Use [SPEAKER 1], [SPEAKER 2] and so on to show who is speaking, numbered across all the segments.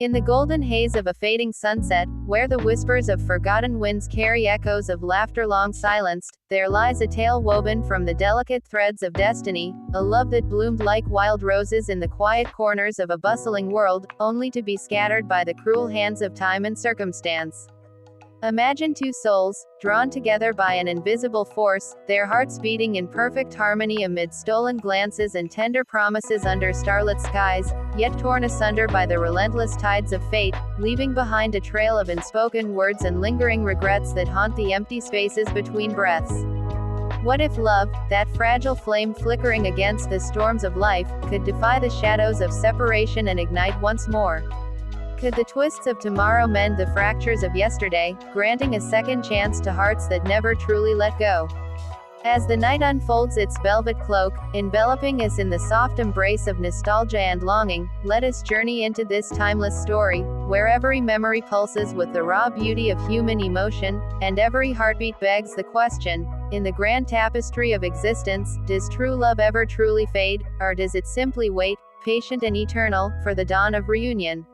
[SPEAKER 1] In the golden haze of a fading sunset, where the whispers of forgotten winds carry echoes of laughter long silenced, there lies a tale woven from the delicate threads of destiny, a love that bloomed like wild roses in the quiet corners of a bustling world, only to be scattered by the cruel hands of time and circumstance. Imagine two souls, drawn together by an invisible force, their hearts beating in perfect harmony amid stolen glances and tender promises under starlit skies, yet torn asunder by the relentless tides of fate, leaving behind a trail of unspoken words and lingering regrets that haunt the empty spaces between breaths. What if love, that fragile flame flickering against the storms of life, could defy the shadows of separation and ignite once more? Could the twists of tomorrow mend the fractures of yesterday, granting a second chance to hearts that never truly let go? As the night unfolds its velvet cloak, enveloping us in the soft embrace of nostalgia and longing, let us journey into this timeless story, where every memory pulses with the raw beauty of human emotion, and every heartbeat begs the question, in the grand tapestry of existence, does true love ever truly fade, or does it simply wait, patient and eternal, for the dawn of reunion?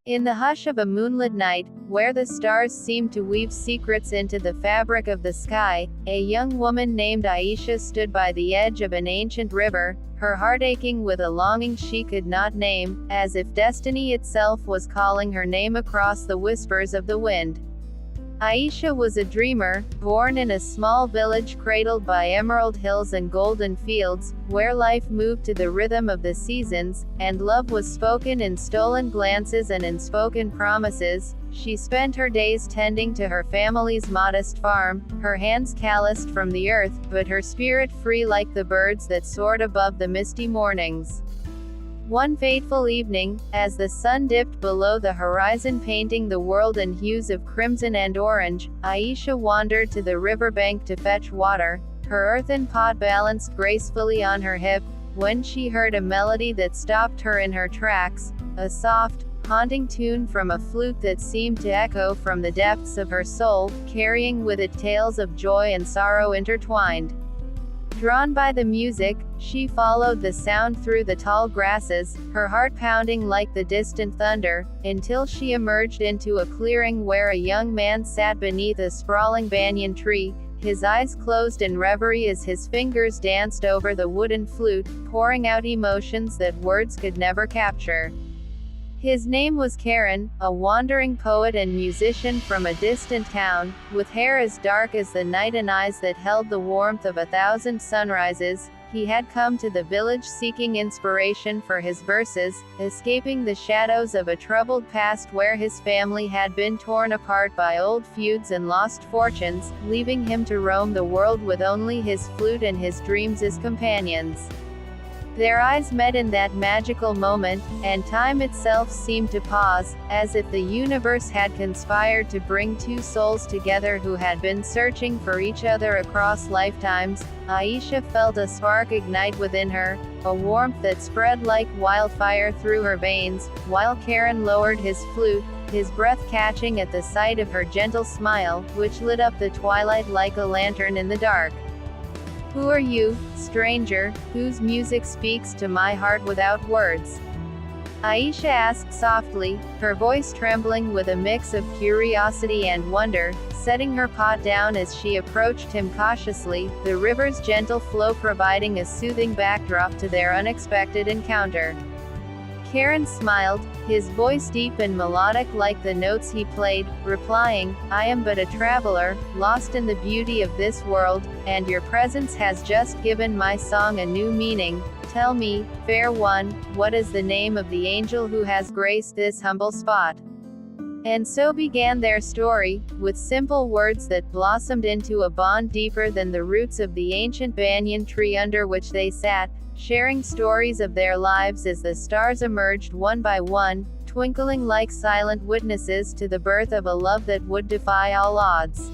[SPEAKER 1] In the hush of a moonlit night, where the stars seemed to weave secrets into the fabric of the sky, a young woman named Aisha stood by the edge of an ancient river, her heart aching with a longing she could not name, as if destiny itself was calling her name across the whispers of the wind. Aisha was a dreamer, born in a small village cradled by emerald hills and golden fields, where life moved to the rhythm of the seasons, and love was spoken in stolen glances and unspoken promises. She spent her days tending to her family's modest farm, her hands calloused from the earth, but her spirit free like the birds that soared above the misty mornings. One fateful evening, as the sun dipped below the horizon painting the world in hues of crimson and orange, Aisha wandered to the riverbank to fetch water, her earthen pot balanced gracefully on her hip, when she heard a melody that stopped her in her tracks, a soft, haunting tune from a flute that seemed to echo from the depths of her soul, carrying with it tales of joy and sorrow intertwined. Drawn by the music, she followed the sound through the tall grasses, her heart pounding like the distant thunder, until she emerged into a clearing where a young man sat beneath a sprawling banyan tree, his eyes closed in reverie as his fingers danced over the wooden flute, pouring out emotions that words could never capture. His name was Karan, a wandering poet and musician from a distant town, with hair as dark as the night and eyes that held the warmth of 1,000 sunrises. He had come to the village seeking inspiration for his verses, escaping the shadows of a troubled past where his family had been torn apart by old feuds and lost fortunes, leaving him to roam the world with only his flute and his dreams as companions. Their eyes met in that magical moment, and time itself seemed to pause, as if the universe had conspired to bring two souls together who had been searching for each other across lifetimes. Aisha felt a spark ignite within her, a warmth that spread like wildfire through her veins, while Karan lowered his flute, his breath catching at the sight of her gentle smile, which lit up the twilight like a lantern in the dark. "Who are you, stranger, whose music speaks to my heart without words?" Aisha asked softly, her voice trembling with a mix of curiosity and wonder, setting her pot down as she approached him cautiously, the river's gentle flow providing a soothing backdrop to their unexpected encounter. Karan smiled, his voice deep and melodic like the notes he played, replying, "I am but a traveler, lost in the beauty of this world, and your presence has just given my song a new meaning. Tell me, fair one, what is the name of the angel who has graced this humble spot?" And so began their story, with simple words that blossomed into a bond deeper than the roots of the ancient banyan tree under which they sat, sharing stories of their lives as the stars emerged one by one, twinkling like silent witnesses to the birth of a love that would defy all odds.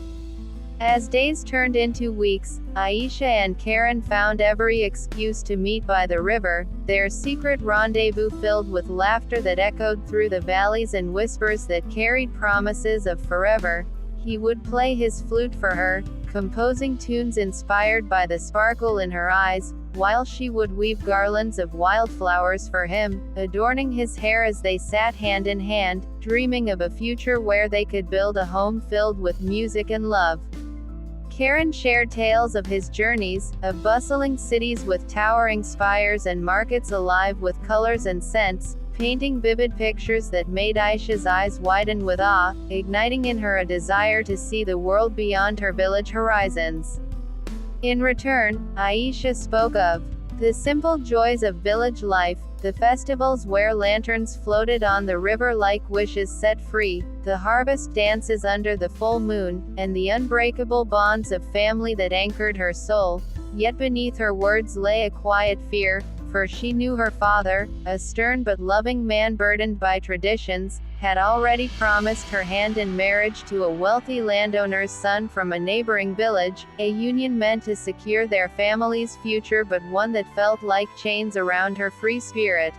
[SPEAKER 1] As days turned into weeks, Aisha and Karan found every excuse to meet by the river, their secret rendezvous filled with laughter that echoed through the valleys and whispers that carried promises of forever. He would play his flute for her, composing tunes inspired by the sparkle in her eyes, while she would weave garlands of wildflowers for him, adorning his hair as they sat hand in hand, dreaming of a future where they could build a home filled with music and love. Karen shared tales of his journeys, of bustling cities with towering spires and markets alive with colors and scents, painting vivid pictures that made Aisha's eyes widen with awe, igniting in her a desire to see the world beyond her village horizons. In return, Aisha spoke of the simple joys of village life, the festivals where lanterns floated on the river like wishes set free, the harvest dances under the full moon, and the unbreakable bonds of family that anchored her soul. Yet beneath her words lay a quiet fear, for she knew her father, a stern but loving man burdened by traditions, had already promised her hand in marriage to a wealthy landowner's son from a neighboring village, a union meant to secure their family's future but one that felt like chains around her free spirit.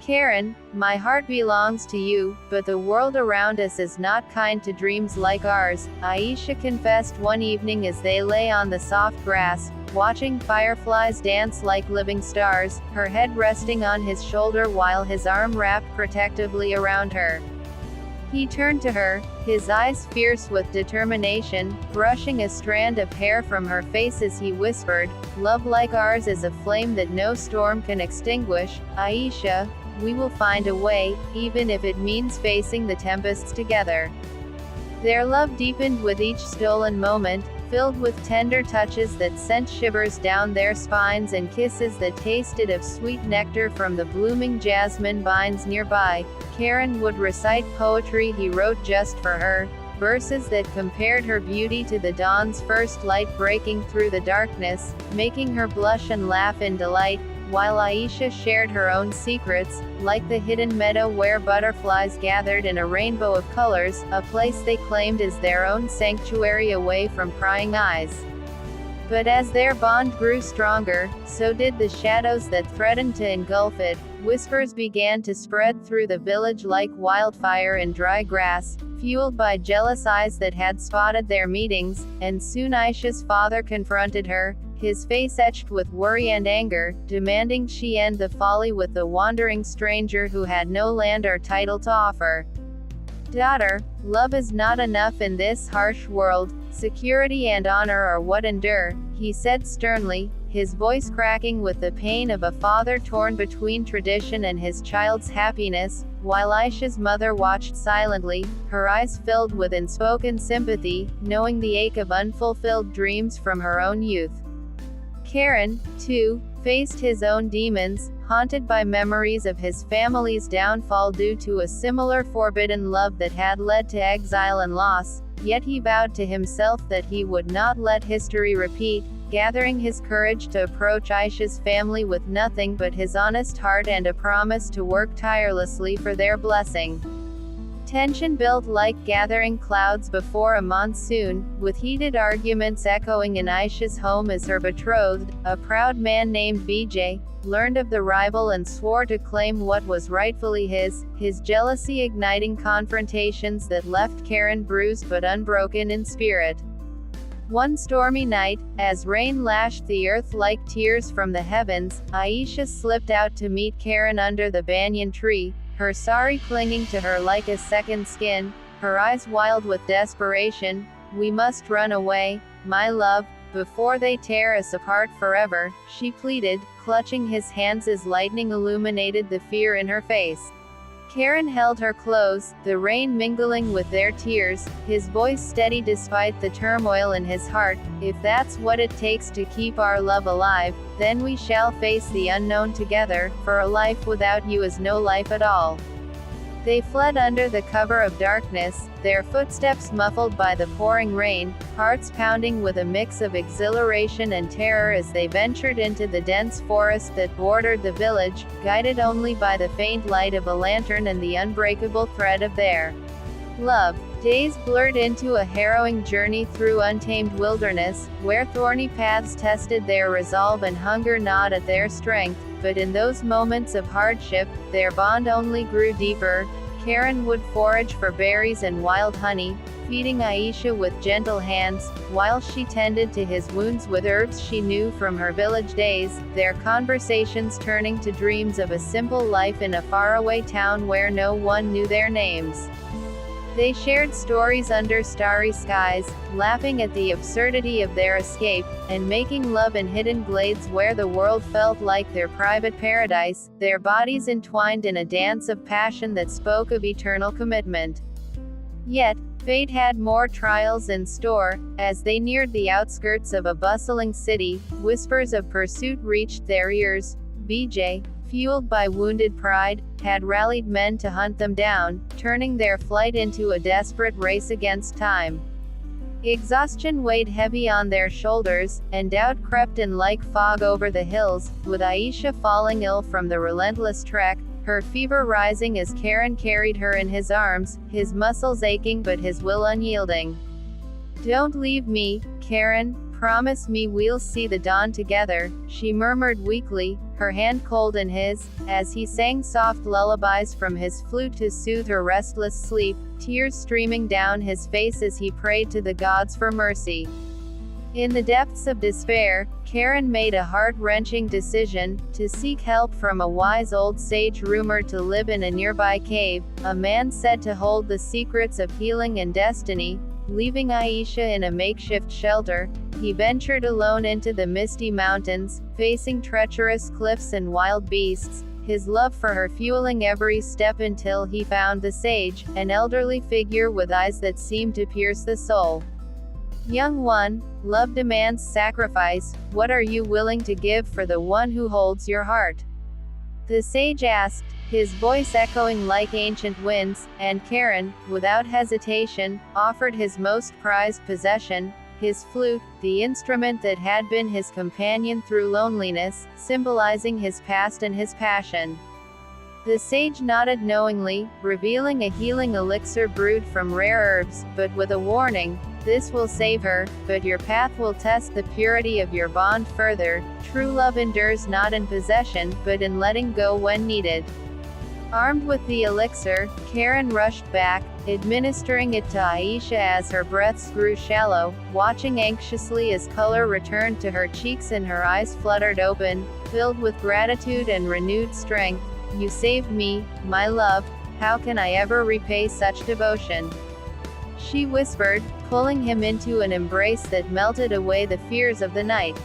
[SPEAKER 1] Karen, my heart belongs to you, but the world around us is not kind to dreams like ours, Aisha confessed one evening as they lay on the soft grass, watching fireflies dance like living stars, her head resting on his shoulder while his arm wrapped protectively around her. He turned to her, his eyes fierce with determination, brushing a strand of hair from her face as he whispered, "Love like ours is a flame that no storm can extinguish, Aisha, we will find a way, even if it means facing the tempests together." Their love deepened with each stolen moment, filled with tender touches that sent shivers down their spines and kisses that tasted of sweet nectar from the blooming jasmine vines nearby. Karen would recite poetry he wrote just for her, verses that compared her beauty to the dawn's first light breaking through the darkness, making her blush and laugh in delight, while Aisha shared her own secrets, like the hidden meadow where butterflies gathered in a rainbow of colors, a place they claimed as their own sanctuary away from prying eyes. But as their bond grew stronger, so did the shadows that threatened to engulf it. Whispers began to spread through the village like wildfire in dry grass, fueled by jealous eyes that had spotted their meetings, and soon Aisha's father confronted her, his face etched with worry and anger, demanding she end the folly with the wandering stranger who had no land or title to offer. "Daughter, love is not enough in this harsh world, security and honor are what endure," he said sternly, his voice cracking with the pain of a father torn between tradition and his child's happiness, while Aisha's mother watched silently, her eyes filled with unspoken sympathy, knowing the ache of unfulfilled dreams from her own youth. Karen, too, faced his own demons, haunted by memories of his family's downfall due to a similar forbidden love that had led to exile and loss, yet he vowed to himself that he would not let history repeat, gathering his courage to approach Aisha's family with nothing but his honest heart and a promise to work tirelessly for their blessing. Tension built like gathering clouds before a monsoon, with heated arguments echoing in Aisha's home as her betrothed, a proud man named BJ, learned of the rival and swore to claim what was rightfully his jealousy igniting confrontations that left Karen bruised but unbroken in spirit. One stormy night, as rain lashed the earth like tears from the heavens, Aisha slipped out to meet Karen under the banyan tree, her sari clinging to her like a second skin, her eyes wild with desperation. "We must run away, my love, before they tear us apart forever," she pleaded, clutching his hands as lightning illuminated the fear in her face. Karen held her close, the rain mingling with their tears, his voice steady despite the turmoil in his heart. "If that's what it takes to keep our love alive, then we shall face the unknown together, for a life without you is no life at all." They fled under the cover of darkness, their footsteps muffled by the pouring rain, hearts pounding with a mix of exhilaration and terror as they ventured into the dense forest that bordered the village, guided only by the faint light of a lantern and the unbreakable thread of their love. Days blurred into a harrowing journey through untamed wilderness, where thorny paths tested their resolve and hunger gnawed at their strength, but in those moments of hardship, their bond only grew deeper. Karen would forage for berries and wild honey, feeding Aisha with gentle hands, while she tended to his wounds with herbs she knew from her village days, their conversations turning to dreams of a simple life in a faraway town where no one knew their names. They shared stories under starry skies, laughing at the absurdity of their escape, and making love in hidden glades where the world felt like their private paradise, their bodies entwined in a dance of passion that spoke of eternal commitment. Yet, fate had more trials in store. As they neared the outskirts of a bustling city, whispers of pursuit reached their ears. BJ, fueled by wounded pride, had rallied men to hunt them down, turning their flight into a desperate race against time. Exhaustion weighed heavy on their shoulders, and doubt crept in like fog over the hills, with Aisha falling ill from the relentless trek, her fever rising as Karen carried her in his arms, his muscles aching but his will unyielding. "Don't leave me, Karen. Promise me we'll see the dawn together," she murmured weakly, her hand cold in his, as he sang soft lullabies from his flute to soothe her restless sleep, tears streaming down his face as he prayed to the gods for mercy. In the depths of despair, Karen made a heart-wrenching decision, to seek help from a wise old sage rumored to live in a nearby cave, a man said to hold the secrets of healing and destiny. Leaving Aisha in a makeshift shelter, he ventured alone into the misty mountains, facing treacherous cliffs and wild beasts, his love for her fueling every step until he found the sage, an elderly figure with eyes that seemed to pierce the soul. "Young one, love demands sacrifice. What are you willing to give for the one who holds your heart?" the sage asked, his voice echoing like ancient winds, and Karen, without hesitation, offered his most prized possession, his flute, the instrument that had been his companion through loneliness, symbolizing his past and his passion. The sage nodded knowingly, revealing a healing elixir brewed from rare herbs, but with a warning: "This will save her, but your path will test the purity of your bond further. True love endures not in possession, but in letting go when needed." Armed with the elixir, Karen rushed back, administering it to Aisha as her breaths grew shallow, watching anxiously as color returned to her cheeks and her eyes fluttered open, filled with gratitude and renewed strength. "You saved me, my love. How can I ever repay such devotion?" she whispered, pulling him into an embrace that melted away the fears of the night.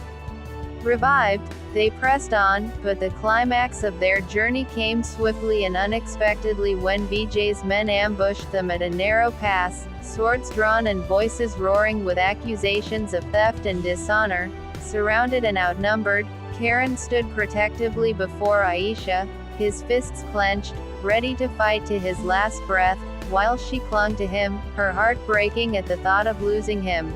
[SPEAKER 1] Revived, they pressed on, but the climax of their journey came swiftly and unexpectedly when BJ's men ambushed them at a narrow pass, swords drawn and voices roaring with accusations of theft and dishonor. Surrounded and outnumbered, Karen stood protectively before Aisha, his fists clenched, ready to fight to his last breath, while she clung to him, her heart breaking at the thought of losing him.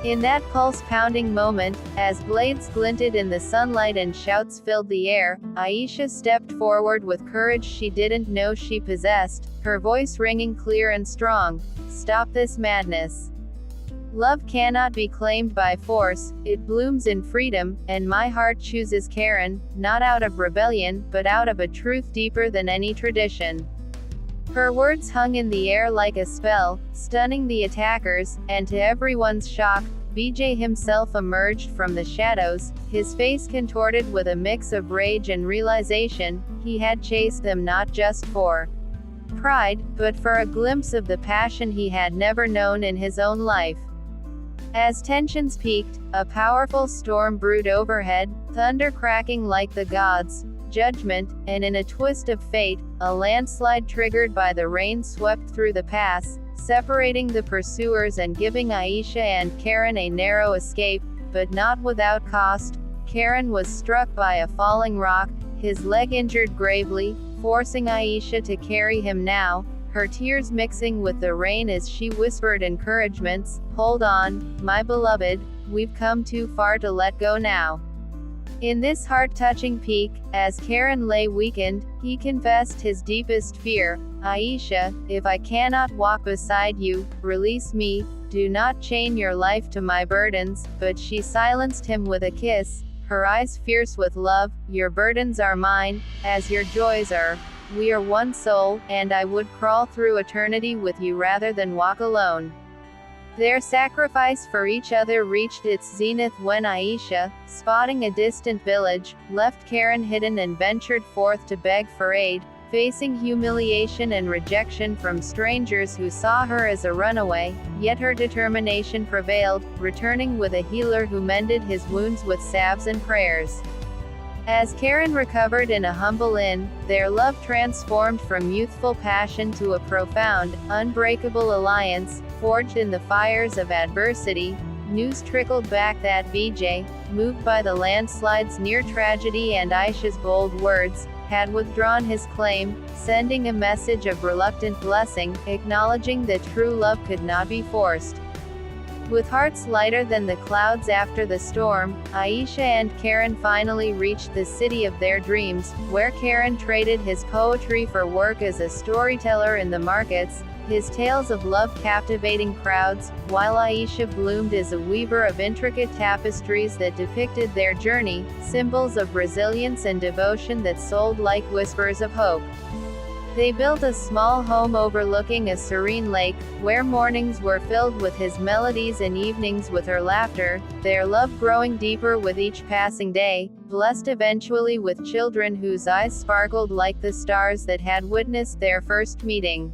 [SPEAKER 1] In that pulse-pounding moment, as blades glinted in the sunlight and shouts filled the air, Aisha stepped forward with courage she didn't know she possessed, her voice ringing clear and strong. "Stop this madness. Love cannot be claimed by force, it blooms in freedom, and my heart chooses Karen, not out of rebellion, but out of a truth deeper than any tradition." Her words hung in the air like a spell, stunning the attackers, and to everyone's shock, BJ himself emerged from the shadows, his face contorted with a mix of rage and realization. He had chased them not just for pride, but for a glimpse of the passion he had never known in his own life. As tensions peaked, a powerful storm brewed overhead, thunder cracking like the gods' judgment, and in a twist of fate, a landslide triggered by the rain swept through the pass, separating the pursuers and giving Aisha and Karen a narrow escape, but not without cost. Karen was struck by a falling rock, his leg injured gravely, forcing Aisha to carry him now, her tears mixing with the rain as she whispered encouragements. "Hold on, my beloved, we've come too far to let go now." In this heart-touching peak, as Karen lay weakened, he confessed his deepest fear: "Aisha, if I cannot walk beside you, release me, do not chain your life to my burdens." But she silenced him with a kiss, her eyes fierce with love. "Your burdens are mine, as your joys are. we are one soul, and I would crawl through eternity with you rather than walk alone. Their sacrifice for each other reached its zenith when Aisha, spotting a distant village, left Karen hidden and ventured forth to beg for aid, facing humiliation and rejection from strangers who saw her as a runaway, yet her determination prevailed, returning with a healer who mended his wounds with salves and prayers. As Karen recovered in a humble inn, their love transformed from youthful passion to a profound, unbreakable alliance, forged in the fires of adversity. News trickled back that Vijay, moved by the landslide near tragedy and Aisha's bold words, had withdrawn his claim, sending a message of reluctant blessing, acknowledging that true love could not be forced. With hearts lighter than the clouds after the storm, Aisha and Karen finally reached the city of their dreams, where Karen traded his poetry for work as a storyteller in the markets, his tales of love captivating crowds, while Aisha bloomed as a weaver of intricate tapestries that depicted their journey, symbols of resilience and devotion that sold like whispers of hope. They built a small home overlooking a serene lake, where mornings were filled with his melodies and evenings with her laughter, their love growing deeper with each passing day, blessed eventually with children whose eyes sparkled like the stars that had witnessed their first meeting.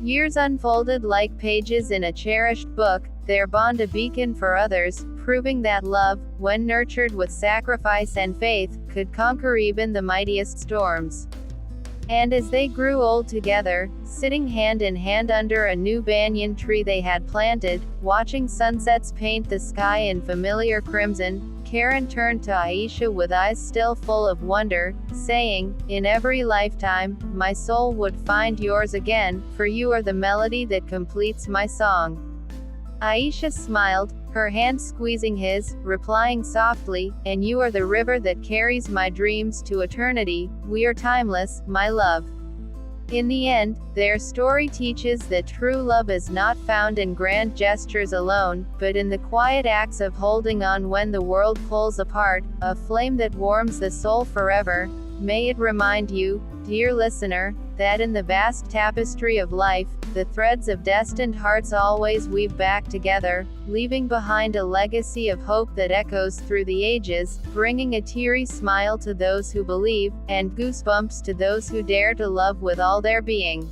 [SPEAKER 1] Years unfolded like pages in a cherished book, their bond a beacon for others, proving that love, when nurtured with sacrifice and faith, could conquer even the mightiest storms. And as they grew old together, sitting hand in hand under a new banyan tree they had planted, watching sunsets paint the sky in familiar crimson, Karen turned to Aisha with eyes still full of wonder, saying, "In every lifetime, my soul would find yours again, for you are the melody that completes my song." Aisha smiled, her hand squeezing his, replying softly, "And you are the river that carries my dreams to eternity. We are timeless, my love." In the end, their story teaches that true love is not found in grand gestures alone, but in the quiet acts of holding on when the world pulls apart, a flame that warms the soul forever. May it remind you, dear listener, that in the vast tapestry of life, the threads of destined hearts always weave back together, leaving behind a legacy of hope that echoes through the ages, bringing a teary smile to those who believe, and goosebumps to those who dare to love with all their being.